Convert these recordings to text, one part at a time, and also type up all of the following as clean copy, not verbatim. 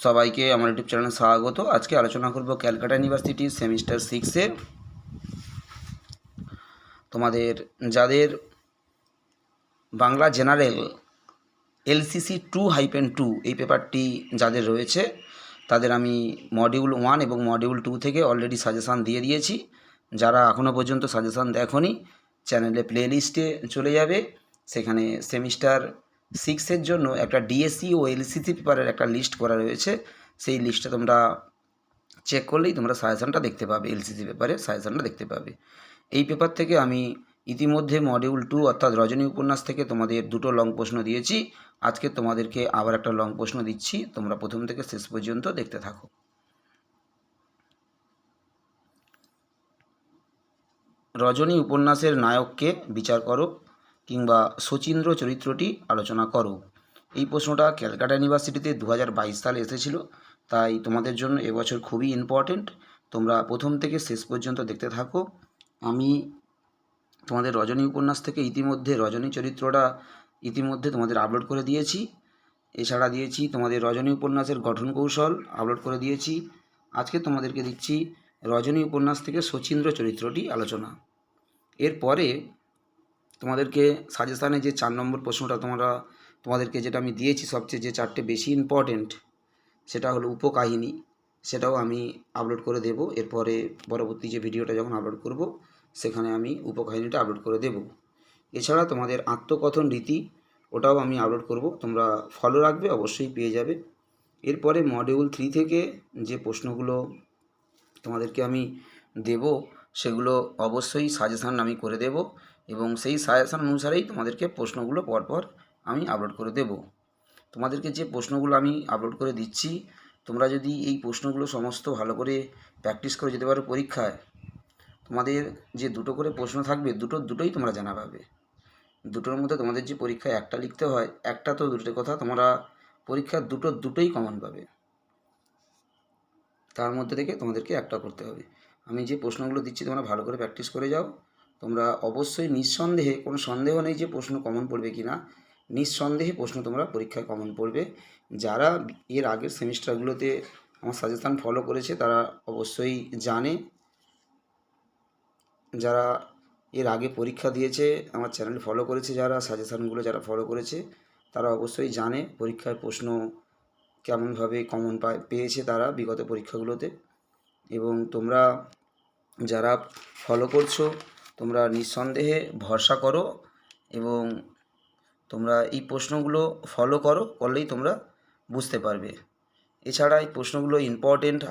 সবাইকে আমার ইউটিউব চ্যানেলে স্বাগত। আজকে আলোচনা করব ক্যালকাটা ইউনিভার্সিটি সেমিস্টার 6-এ তোমাদের যাদের বাংলা জেনারেল LCC 2-2 এই পেপারটি যাদের রয়েছে তাদের আমি মডিউল 1 এবং মডিউল 2 থেকে অলরেডি সাজেশান দিয়ে দিয়েছি। যারা এখনও পর্যন্ত সাজেশান দেখোনি চ্যানেলে প্লেলিস্টে চলে যাবে, সেখানে সেমিস্টার 6-এর জন্য একটা ডিএসসি ও LCC পেপারের একটা লিস্ট করা রয়েছে। সেই লিস্টে তোমরা চেক করলেই তোমরা সাজেশানটা দেখতে পাবে, LCC পেপারের সাজেশানটা দেখতে পাবে। এই পেপার থেকে আমি ইতিমধ্যে মডিউল 2 অর্থাৎ রজনী উপন্যাস থেকে তোমাদের 2টো লং প্রশ্ন দিয়েছি। আজকে তোমাদেরকে আবার একটা লং প্রশ্ন দিচ্ছি, তোমরা প্রথম থেকে শেষ পর্যন্ত দেখতে থাকো। রজনী উপন্যাসের নায়ককে বিচার করো কিংবা শচীন্দ্র চরিত্রটি আলোচনা করো। এই প্রশ্নটা ক্যালকাটা ইউনিভার্সিটিতে 2022 সালে এসেছিল, তাই তোমাদের জন্য এবছর খুবই ইম্পর্টেন্ট। তোমরা প্রথম থেকে শেষ পর্যন্ত দেখতে থাকো। আমি তোমাদের রজনী উপন্যাস থেকে ইতিমধ্যে রজনী চরিত্রটা তোমাদের আপলোড করে দিয়েছি। এছাড়া দিয়েছি তোমাদের রজনী উপন্যাসের গঠন কৌশল আপলোড করে দিয়েছি। আজকে তোমাদেরকে দিচ্ছি রজনী উপন্যাস থেকে শচীন্দ্র চরিত্রটি আলোচনা। এরপরে তোমাদেরকে সাজেশানে যে 4 নম্বর প্রশ্নটা তোমাদেরকে যেটা আমি দিয়েছি, সবচেয়ে যে 4টে বেশি ইম্পর্টেন্ট, সেটা হলো উপকাহিনী, সেটাও আমি আপলোড করে দেব। এরপরে পরবর্তী যে ভিডিওটা যখন আপলোড করব সেখানে আমি উপকাহিনীটা আপলোড করে দেব। এছাড়া তোমাদের আত্মকথন রীতি, ওটাও আমি আপলোড করব, তোমরা ফলো রাখবে, অবশ্যই পেয়ে যাবে। এরপরে মডিউল 3 থেকে যে প্রশ্নগুলো তোমাদেরকে আমি দেব সেগুলো অবশ্যই সাজেশান আমি করে দেব এবং সেই সাজেশান অনুসারেই তোমাদেরকে প্রশ্নগুলো পরপর আমি আপলোড করে দেব। তোমাদেরকে যে প্রশ্নগুলো আমি আপলোড করে দিচ্ছি, তোমরা যদি এই প্রশ্নগুলো সমস্ত ভালো করে প্র্যাকটিস করে যেতে পারো পরীক্ষায়, তোমাদের যে 2টো করে প্রশ্ন থাকবে দুটোই তোমরা জানা পাবে। 2টোর মধ্যে তোমাদের যে পরীক্ষায় একটা লিখতে হয়, একটা তো দুটো কথা, তোমরা পরীক্ষার দুটোই কমন পাবে। তার মধ্যে থেকে তোমাদেরকে একটা করতে হবে। আমি যে প্রশ্নগুলো দিচ্ছি তোমরা ভালো করে প্র্যাকটিস করে যাও। তোমরা অবশ্যই নিঃসন্দেহে, কোনো সন্দেহ নেই যে প্রশ্ন কমন পড়বে কি না, নিঃসন্দেহে প্রশ্ন তোমরা পরীক্ষায় কমন পড়বে। যারা এর আগের সেমিস্টারগুলোতে আমার সাজেশান ফলো করেছে তারা অবশ্যই জানে, যারা এর আগে পরীক্ষা দিয়েছে, আমার চ্যানেল ফলো করেছে, যারা সাজেশানগুলো যারা ফলো করেছে তারা অবশ্যই জানে পরীক্ষায় প্রশ্ন কেমনভাবে কমন পেয়েছে তারা বিগত পরীক্ষাগুলোতে। এবং তোমরা যারা ফলো করছো তোমরা নিঃসন্দেহে ভরসা করো এবং তোমরা এই প্রশ্নগুলো ফলো করলেই তোমরা বুঝতে পারবে। এছাড়া এই প্রশ্নগুলো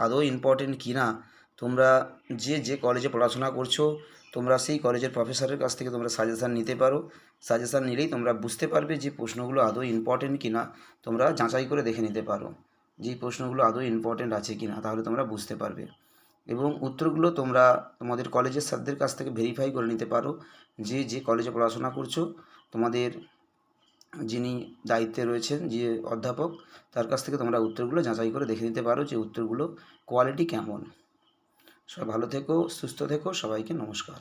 আদৌ ইম্পর্টেন্ট কি না, তোমরা যে কলেজে পড়াশোনা করছো তোমরা সেই কলেজের প্রফেসরের কাছ থেকে তোমরা সাজেশান নিতে পারো। সাজেশান নিলেই তোমরা বুঝতে পারবে যে প্রশ্নগুলো আদৌ ইম্পর্টেন্ট কি না। তোমরা যাচাই করে দেখে নিতে পারো যে প্রশ্নগুলো আদৌ ইম্পর্টেন্ট আছে কি না, তাহলে তোমরা বুঝতে পারবে। এবং উত্তরগুলো তোমরা তোমাদের কলেজের স্যারদের কাছ থেকে ভেরিফাই করে নিতে পারো যে কলেজে পড়াশোনা করছো তোমাদের যিনি দায়িত্বে রয়েছেন, যে অধ্যাপক, তার কাছ থেকে তোমরা উত্তরগুলো যাচাই করে দেখে নিতে পারো যে উত্তরগুলো কোয়ালিটি কেমন। সবাই ভালো থেকো, সুস্থ থেকো, সবাইকে নমস্কার।